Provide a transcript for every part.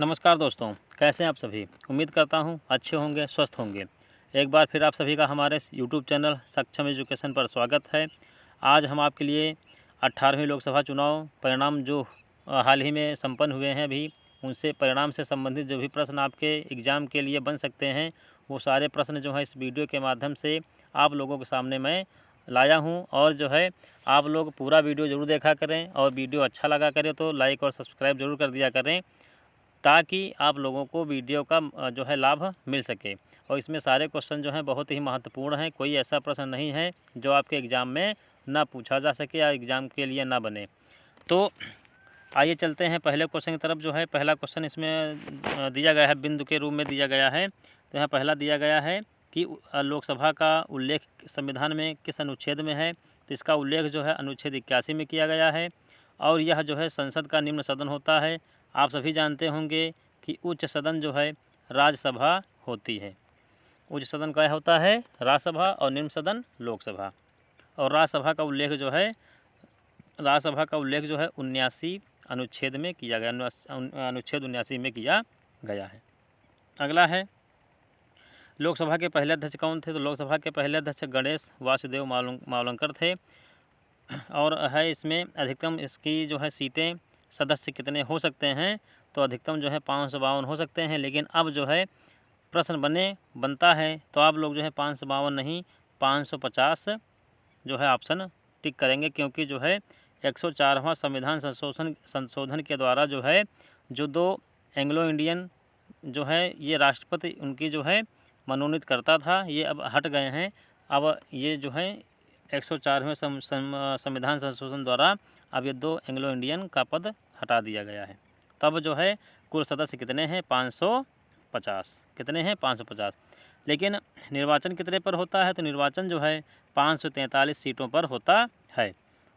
नमस्कार दोस्तों, कैसे हैं आप सभी। उम्मीद करता हूं अच्छे होंगे, स्वस्थ होंगे। एक बार फिर आप सभी का हमारे यूट्यूब चैनल सक्षम एजुकेशन पर स्वागत है। आज हम आपके लिए 18वीं लोकसभा चुनाव परिणाम जो हाल ही में संपन्न हुए हैं अभी, उनसे परिणाम से संबंधित जो भी प्रश्न आपके एग्ज़ाम के लिए बन सकते हैं, वो सारे प्रश्न जो है इस वीडियो के माध्यम से आप लोगों के सामने मैं लाया हूँ। और जो है आप लोग पूरा वीडियो ज़रूर देखा करें और वीडियो अच्छा लगा करे तो लाइक और सब्सक्राइब ज़रूर कर दिया करें, ताकि आप लोगों को वीडियो का जो है लाभ मिल सके। और इसमें सारे क्वेश्चन जो हैं बहुत ही महत्वपूर्ण हैं। कोई ऐसा प्रश्न नहीं है जो आपके एग्ज़ाम में ना पूछा जा सके या एग्ज़ाम के लिए ना बने। तो आइए चलते हैं पहले क्वेश्चन की तरफ। जो है पहला क्वेश्चन इसमें दिया गया है, बिंदु के रूप में दिया गया है। तो यहाँ पहला दिया गया है कि लोकसभा का उल्लेख संविधान में किस अनुच्छेद में है। तो इसका उल्लेख जो है अनुच्छेद 81 में किया गया है। और यह जो है संसद का निम्न सदन होता है। आप सभी जानते होंगे कि उच्च सदन जो है राज्यसभा होती है। उच्च सदन क्या होता है? राज्यसभा। और निम्न सदन लोकसभा। और राज्यसभा का उल्लेख जो है 79 अनुच्छेद में किया गया, अनुच्छेद 79 में किया गया है। अगला है, लोकसभा के पहले अध्यक्ष कौन थे? तो लोकसभा के पहले अध्यक्ष गणेश वासुदेव मावलंकर थे। और है इसमें अधिकतम इसकी जो है सीटें, सदस्य कितने हो सकते हैं? तो अधिकतम जो है 552 हो सकते हैं। लेकिन अब जो है प्रश्न बनता है तो आप लोग जो है 552 नहीं 550 जो है ऑप्शन टिक करेंगे, क्योंकि जो है 104वां संविधान संशोधन के द्वारा जो है जो 2 एंग्लो इंडियन जो है ये राष्ट्रपति उनकी जो है मनोनीत करता था, ये अब हट गए हैं। अब ये जो है 104वें संविधान संशोधन द्वारा अब ये 2 एंग्लो इंडियन का पद हटा दिया गया है। तब जो है कुल सदस्य कितने हैं? 550। कितने हैं? 550। लेकिन निर्वाचन कितने पर होता है? तो निर्वाचन जो है 543 सीटों पर होता है।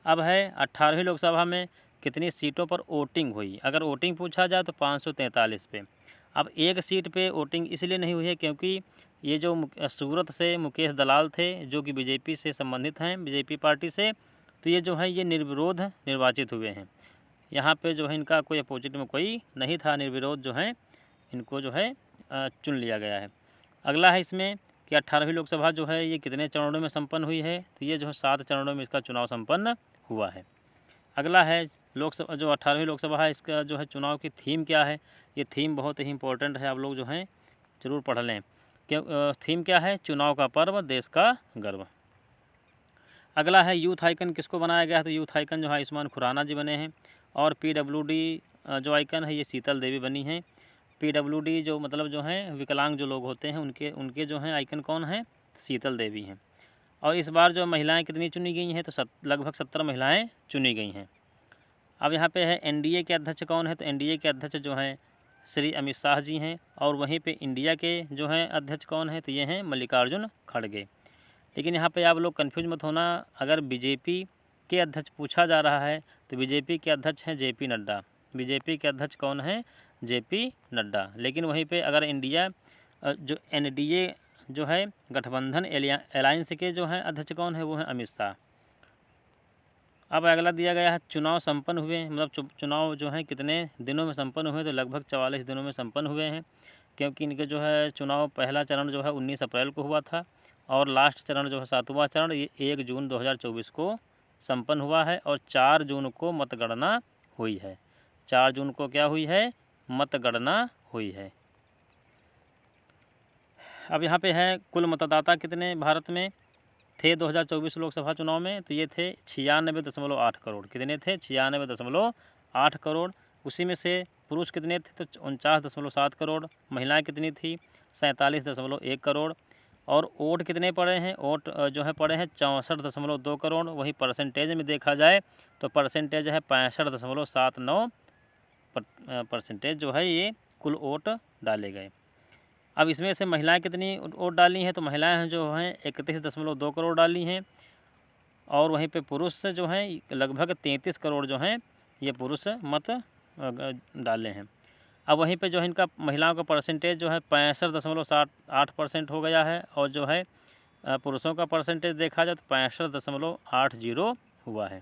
अब है 18वीं लोकसभा में कितनी सीटों पर वोटिंग हुई? अगर वोटिंग पूछा जाए तो 543 पे। अब एक सीट पे वोटिंग इसलिए नहीं हुई है क्योंकि ये जो सूरत से मुकेश दलाल थे, जो कि बीजेपी से संबंधित हैं, बीजेपी पार्टी से, तो ये जो है ये निर्विरोध निर्वाचित हुए हैं। यहाँ पे जो है इनका कोई अपोजिट में कोई नहीं था, निर्विरोध जो है इनको जो है चुन लिया गया है। अगला है इसमें कि 18वीं लोकसभा जो है ये कितने चरणों में संपन्न हुई है? तो ये जो है 7 चरणों में इसका चुनाव संपन्न हुआ है। अगला है लोकसभा, जो 18वीं लोकसभा है इसका जो है चुनाव की थीम क्या है? ये थीम बहुत ही इंपॉर्टेंट है, आप लोग जो हैं ज़रूर पढ़ लें। क्यों थीम क्या है? चुनाव का पर्व, देश का गर्व। अगला है यूथ आइकन किसको बनाया गया है? तो यूथ आइकन जो है आयुष्मान खुराना जी बने हैं। और PWD जो आइकन है ये शीतल देवी बनी हैं। PWD जो मतलब जो हैं विकलांग जो लोग होते हैं उनके जो हैं आइकन कौन है? शीतल देवी हैं। और इस बार जो महिलाएं कितनी चुनी गई हैं? तो लगभग 70 महिलाएं चुनी गई हैं। अब यहाँ पे है NDA के अध्यक्ष कौन है? तो NDA के अध्यक्ष जो हैं श्री अमित शाह जी हैं। और वहीं पे इंडिया के जो हैं अध्यक्ष कौन है? तो ये हैं मल्लिकार्जुन खड़गे। लेकिन यहाँ पे आप लोग कन्फ्यूज मत होना, अगर बीजेपी के अध्यक्ष पूछा जा रहा है तो बीजेपी के अध्यक्ष हैं JP नड्डा। बीजेपी के अध्यक्ष कौन है? JP नड्डा। लेकिन वहीं पे अगर इंडिया जो NDA जो है गठबंधन अलायंस के जो हैं अध्यक्ष कौन है? वो हैं अमित शाह। अब अगला दिया गया है चुनाव संपन्न हुए, मतलब चुनाव जो है कितने दिनों में संपन्न हुए? तो लगभग 44 दिनों में संपन्न हुए हैं, क्योंकि इनके जो है चुनाव पहला चरण जो है 19 अप्रैल को हुआ था। और लास्ट चरण जो है 7वां चरण ये 1 जून 2024 को संपन्न हुआ है। और 4 जून को मतगणना हुई है। 4 जून को क्या हुई है? मतगणना हुई है। अब यहाँ पे है कुल मतदाता कितने भारत में थे 2024 लोकसभा चुनाव में? तो ये थे 96.8 करोड़। कितने थे? 96.8 करोड़। उसी में से पुरुष कितने थे? तो 49.7 करोड़। महिलाएं कितनी थी? 47.1 करोड़। और वोट कितने पड़े हैं? वोट जो है पड़े हैं 64.2 करोड़। वहीं परसेंटेज में देखा जाए तो परसेंटेज है 65.79 परसेंटेज जो है ये कुल वोट डाले गए। अब इसमें से महिलाएं कितनी वोट डाली हैं? तो महिलाएं जो हैं 31.2 करोड़ डाली हैं। और वहीं पे पुरुष जो हैं लगभग 33 करोड़ जो हैं ये पुरुष मत डाले हैं। अब वहीं पे जो है इनका महिलाओं का परसेंटेज जो है 65.8% हो गया है। और जो है पुरुषों का परसेंटेज देखा जाए तो 65.80 हुआ है।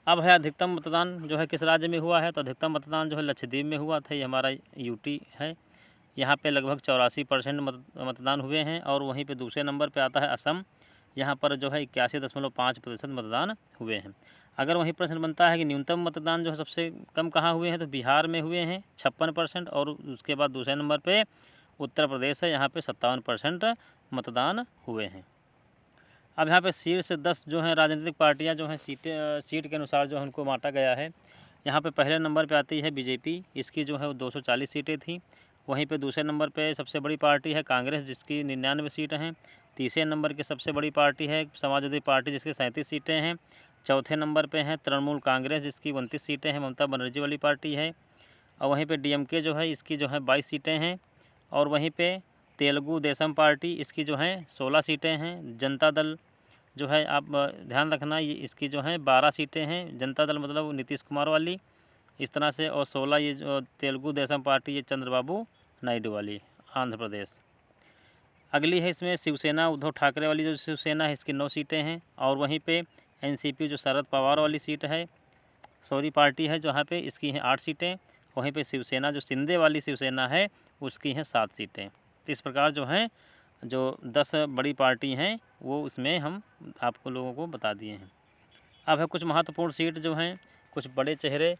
अब है अधिकतम मतदान जो है किस राज्य में हुआ है, तो अधिकतम मतदान जो है लक्षद्वीप में हुआ था। ये हमारा यूटी है। यहाँ पे लगभग 84% मतदान हुए हैं। और वहीं पे दूसरे नंबर पे आता है असम। यहाँ पर जो है 81.5% मतदान हुए हैं। अगर वहीं प्रश्न बनता है कि न्यूनतम मतदान जो है सबसे कम कहाँ हुए हैं, तो बिहार में हुए हैं 56%। और उसके बाद दूसरे नंबर पे उत्तर प्रदेश है, यहाँ पे 57% मतदान हुए हैं। अब यहाँ पे शीर्ष 10 जो हैं राजनीतिक पार्टियाँ जो हैं सीट के अनुसार जो है उनको बांटा गया है। यहाँ पे पहले नंबर पे आती है बीजेपी, इसकी जो है वो 240 सीटें थी। वहीं पे दूसरे नंबर पे सबसे बड़ी पार्टी है कांग्रेस, जिसकी 99 सीटें हैं। तीसरे नंबर की सबसे बड़ी पार्टी है समाजवादी पार्टी, जिसकी 37 सीटें हैं। चौथे नंबर पे है तृणमूल कांग्रेस, जिसकी 29 सीटें हैं, ममता बनर्जी वाली पार्टी है। और वहीं पे डीएमके जो है इसकी जो है 22 सीटें हैं। और वहीं पे तेलुगु देशम पार्टी, इसकी जो है 16 सीटें हैं। जनता दल जो है आप ध्यान रखना, ये इसकी जो है 12 सीटें हैं। जनता दल मतलब नीतीश कुमार वाली, इस तरह से। और 16 ये जो तेलुगु देशम पार्टी, ये चंद्रबाबू नायडू वाली, आंध्र प्रदेश। अगली है इसमें शिवसेना, उद्धव ठाकरे वाली जो शिवसेना है, इसकी 9 सीटें हैं। और वहीं पे एनसीपी जो शरद पवार वाली सीट है, पार्टी है जहाँ पे, इसकी हैं 8 सीटें। वहीं पे शिवसेना जो शिंदे वाली शिवसेना है, उसकी हैं 7 सीटें। इस प्रकार जो हैं जो 10 बड़ी पार्टी हैं वो उसमें हम आपको लोगों को बता दिए हैं। अब है कुछ महत्वपूर्ण सीट जो हैं, कुछ बड़े चेहरे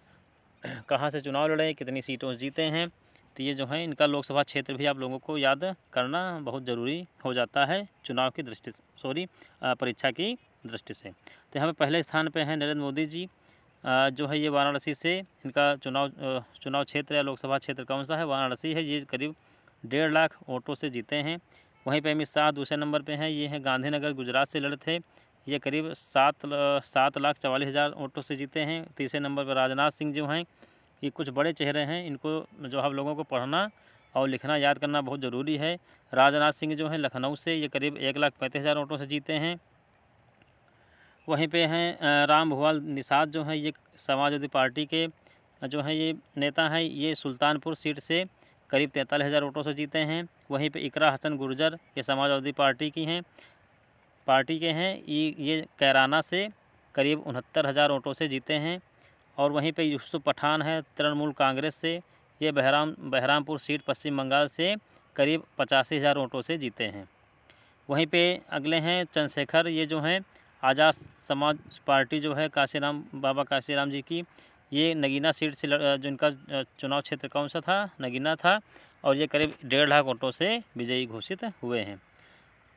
कहाँ से चुनाव लड़े, कितनी सीटों से जीते हैं, तो ये जो है इनका लोकसभा क्षेत्र भी आप लोगों को याद करना बहुत ज़रूरी हो जाता है चुनाव की दृष्टि से, परीक्षा की दृष्टि से। तो यहाँ पे पहले स्थान पे हैं नरेंद्र मोदी जी, जो है ये वाराणसी से इनका चुनाव क्षेत्र या लोकसभा क्षेत्र कौन सा है, वाराणसी है। ये करीब 1.5 लाख वोटों से जीते हैं। वहीं पे अमित शाह दूसरे नंबर पे हैं, ये हैं गांधीनगर गुजरात से लड़े थे। ये करीब 7,44,000 वोटों से जीते हैं। तीसरे नंबर पर राजनाथ सिंह जो हैं, ये कुछ बड़े चेहरे हैं, इनको जो आप लोगों को पढ़ना और लिखना याद करना बहुत ज़रूरी है। राजनाथ सिंह जो हैं लखनऊ से, ये करीब 1,35,000 वोटों से जीते हैं। वहीं पे हैं राम भुवाल निषाद जो हैं, ये समाजवादी पार्टी के जो हैं ये नेता हैं, ये सुल्तानपुर सीट से करीब 43,000 वोटों से जीते हैं। वहीं पे इकरा हसन गुर्जर, ये समाजवादी पार्टी के हैं, ये कैराना से करीब 69,000 वोटों से जीते हैं। और वहीं पे यूसुफ पठान है तृणमूल कांग्रेस से, ये बहरामपुर सीट पश्चिम बंगाल से करीब 85,000 वोटों से जीते हैं। वहीं पे अगले हैं चंद्रशेखर, ये जो हैं आज़ाद समाज पार्टी जो है बाबा काशीराम जी की, ये नगीना सीट से जो इनका चुनाव क्षेत्र कौन सा था, नगीना था। और ये करीब 1.5 लाख वोटों से विजयी घोषित हुए हैं।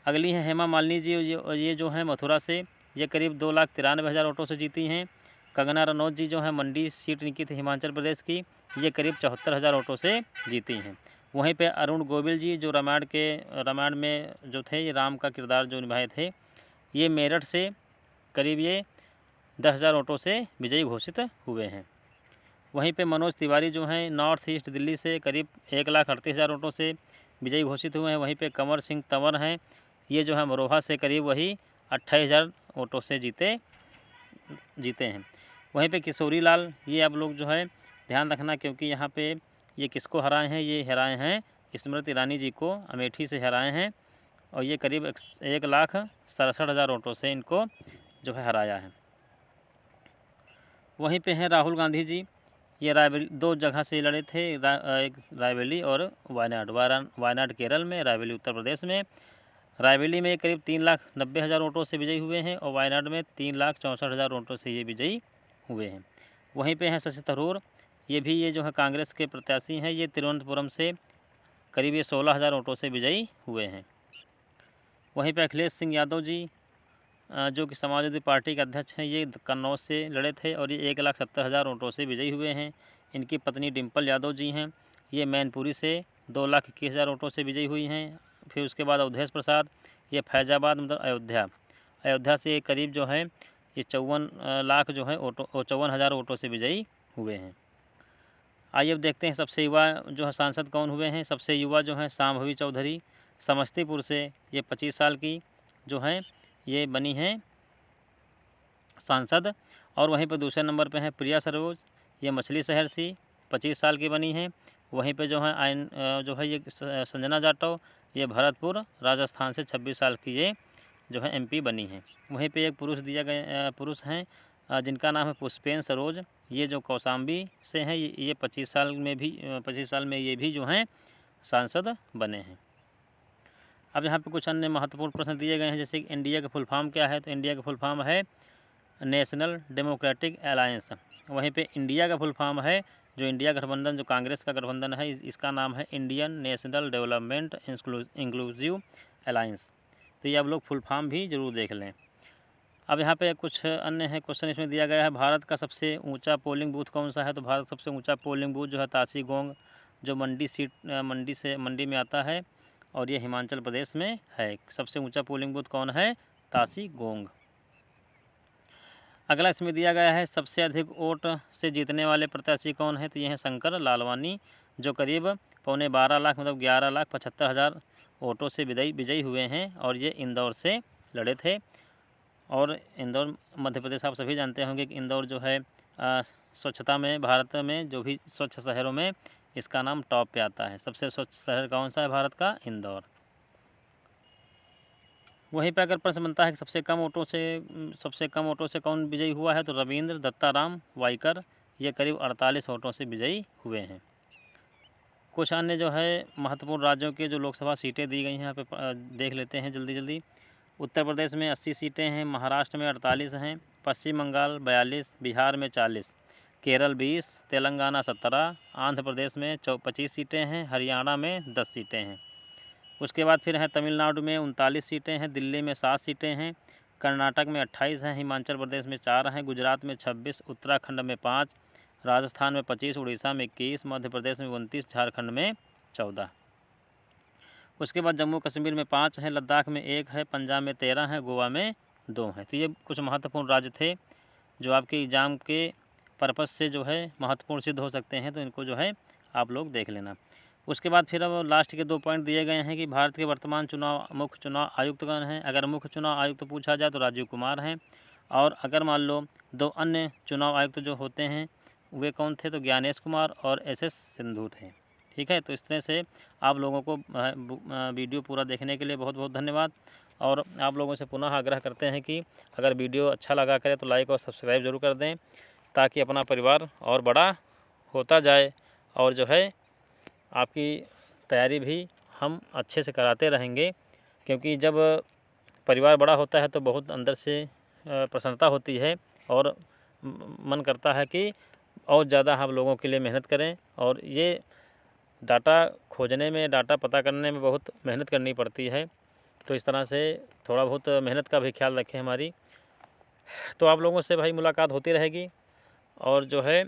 अगली है हेमा मालिनी जी, ये जो हैं मथुरा से, ये करीब 2,93,000 वोटों से जीती हैं। कंगना रनौत जी जो है मंडी सीट इनकी थी हिमाचल प्रदेश की, ये करीब 74,000 वोटों से जीती हैं। वहीं पे अरुण गोविल जी जो रामायण में जो थे, ये राम का किरदार जो निभाए थे, ये मेरठ से करीब ये 10,000 वोटों से विजयी घोषित हुए हैं। वहीं पे मनोज तिवारी जो हैं नॉर्थ ईस्ट दिल्ली से करीब 1,38,000 वोटों से विजयी घोषित हुए हैं। वहीं पे कंवर सिंह तंवर हैं, ये जो है अमरोहा से करीब वही 28,000 वोटों से जीते हैं। वहीं पे किशोरी लाल, ये आप लोग जो है ध्यान रखना, क्योंकि यहाँ पे ये किसको हराए हैं, ये हराए हैं स्मृति ईरानी जी को, अमेठी से हराए हैं। और ये करीब 1,67,000 वोटों से इनको जो है हराया है। वहीं पे हैं राहुल गांधी जी, ये रायबरेली 2 जगह से लड़े थे, एक रायबरेली और वायनाड केरल में, रायबरेली उत्तर प्रदेश में। रायबरेली में करीब 3,90,000 वोटों से विजयी हुए हैं और वायनाड में 3,64,000 वोटों से ये विजयी हुए हैं। वहीं पे हैं शशि थरूर, ये जो है कांग्रेस के प्रत्याशी हैं, ये तिरुवनंतपुरम से करीब ये 16,000 वोटों से विजयी हुए हैं। वहीं पे अखिलेश सिंह यादव जी, जो कि समाजवादी पार्टी के अध्यक्ष हैं, ये कन्नौज से लड़े थे और ये 1,70,000 वोटों से विजयी हुए हैं। इनकी पत्नी डिम्पल यादव जी हैं, ये मैनपुरी से 2,21,000 वोटों से विजयी हुई हैं। फिर उसके बाद अवधेश प्रसाद, ये फैज़ाबाद मतलब अयोध्या से करीब जो है ये 54 लाख जो है 54,000 वोटों से विजयी हुए हैं। आइए अब देखते हैं सबसे युवा जो है सांसद कौन हुए हैं। सबसे युवा जो है शांभवी चौधरी, समस्तीपुर से, ये 25 साल की जो हैं ये बनी हैं सांसद। और वहीं पर दूसरे नंबर पे हैं प्रिया सरोज, ये मछली शहर से 25 साल की बनी हैं। वहीं पे जो है जो है ये संजना जाटव, ये भरतपुर राजस्थान से 26 साल की ये जो है एमपी बनी हैं। वहीं पे एक पुरुष हैं जिनका नाम है पुष्पेन सरोज। ये जो कौशाम्बी से हैं, ये 25 साल में ये भी जो हैं सांसद बने हैं। अब यहाँ पे कुछ अन्य महत्वपूर्ण प्रश्न दिए गए हैं, जैसे कि इंडिया का फुल फॉर्म क्या है, तो इंडिया का फुल फॉर्म है नेशनल डेमोक्रेटिक अलायंस। वहीं पे इंडिया का फुल फॉर्म है, जो इंडिया गठबंधन, जो कांग्रेस का गठबंधन है, इसका नाम है Indian national development inclusive alliance. तो ये आप लोग फुल फॉर्म भी जरूर देख लें। अब यहाँ पे कुछ अन्य है क्वेश्चन इसमें दिया गया है, भारत का सबसे ऊंचा पोलिंग बूथ कौन सा है, तो भारत सबसे ऊंचा पोलिंग बूथ जो है तासी गोंग, जो मंडी में आता है, और ये हिमाचल प्रदेश में है। सबसे ऊंचा पोलिंग बूथ कौन है, तासी गोंग। अगला इसमें दिया गया है, सबसे अधिक वोट से जीतने वाले प्रत्याशी कौन है, तो ये हैं शंकर लालवानी, जो करीब 12.25 लाख मतलब 11,75,000 वोटों से विजयी हुए हैं, और ये इंदौर से लड़े थे। और इंदौर मध्य प्रदेश, आप सभी जानते होंगे कि इंदौर जो है स्वच्छता में भारत में जो भी स्वच्छ शहरों में इसका नाम टॉप पे आता है। सबसे स्वच्छ शहर कौन सा है भारत का, इंदौर। वहीं पर अगर प्रश्न बनता है कि सबसे कम वोटों से कौन विजयी हुआ है, तो रविंद्र दत्ताराम वाइकर, ये करीब 48 वोटों से विजयी हुए हैं। कुछ अन्य जो है महत्वपूर्ण राज्यों के जो लोकसभा सीटें दी गई हैं, यहाँ पे देख लेते हैं जल्दी। उत्तर प्रदेश में 80 सीटें हैं, महाराष्ट्र में 48 हैं, पश्चिम बंगाल 42, बिहार में 40, केरल 20, तेलंगाना 17, आंध्र प्रदेश में 25 सीटें हैं, हरियाणा में 10 सीटें हैं। उसके बाद फिर है तमिलनाडु में 39 सीटें हैं, दिल्ली में 7 सीटें हैं, कर्नाटक में 28 हैं, हिमाचल प्रदेश में 4 हैं, गुजरात में 26, उत्तराखंड में 5, राजस्थान में 25, उड़ीसा में 21, मध्य प्रदेश में 29, झारखंड में 14। उसके बाद जम्मू कश्मीर में 5 हैं, लद्दाख में 1 है, पंजाब में 13 है, गोवा में 2 हैं। तो ये कुछ महत्वपूर्ण राज्य थे जो आपके एग्ज़ाम के पर्पज़ से जो है महत्वपूर्ण सिद्ध हो सकते हैं, तो इनको जो है आप लोग देख लेना। उसके बाद फिर अब लास्ट के 2 पॉइंट दिए गए हैं कि भारत के वर्तमान मुख्य चुनाव आयुक्त कौन हैं। अगर मुख्य चुनाव आयुक्त पूछा जाए तो राजीव कुमार हैं, और अगर मान लो 2 अन्य चुनाव आयुक्त जो होते हैं वे कौन थे, तो ज्ञानेश कुमार और SS सिंधु थे। ठीक है, तो इस तरह से आप लोगों को वीडियो पूरा देखने के लिए बहुत बहुत धन्यवाद। और आप लोगों से पुनः आग्रह करते हैं कि अगर वीडियो अच्छा लगा करे तो लाइक और सब्सक्राइब ज़रूर कर दें, ताकि अपना परिवार और बड़ा होता जाए, और जो है आपकी तैयारी भी हम अच्छे से कराते रहेंगे। क्योंकि जब परिवार बड़ा होता है तो बहुत अंदर से प्रसन्नता होती है, और मन करता है कि और ज़्यादा हम लोगों के लिए मेहनत करें। और ये डाटा खोजने में, डाटा पता करने में बहुत मेहनत करनी पड़ती है, तो इस तरह से थोड़ा बहुत मेहनत का भी ख्याल रखें हमारी। तो आप लोगों से भाई मुलाकात होती रहेगी, और जो है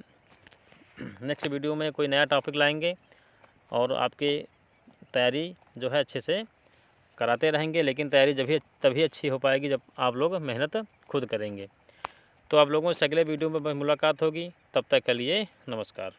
नेक्स्ट वीडियो में कोई नया टॉपिक लाएंगे, और आपकी तैयारी जो है अच्छे से कराते रहेंगे। लेकिन तैयारी तभी अच्छी हो पाएगी जब आप लोग मेहनत खुद करेंगे। तो आप लोगों से अगले वीडियो में मुलाकात होगी, तब तक के लिए नमस्कार।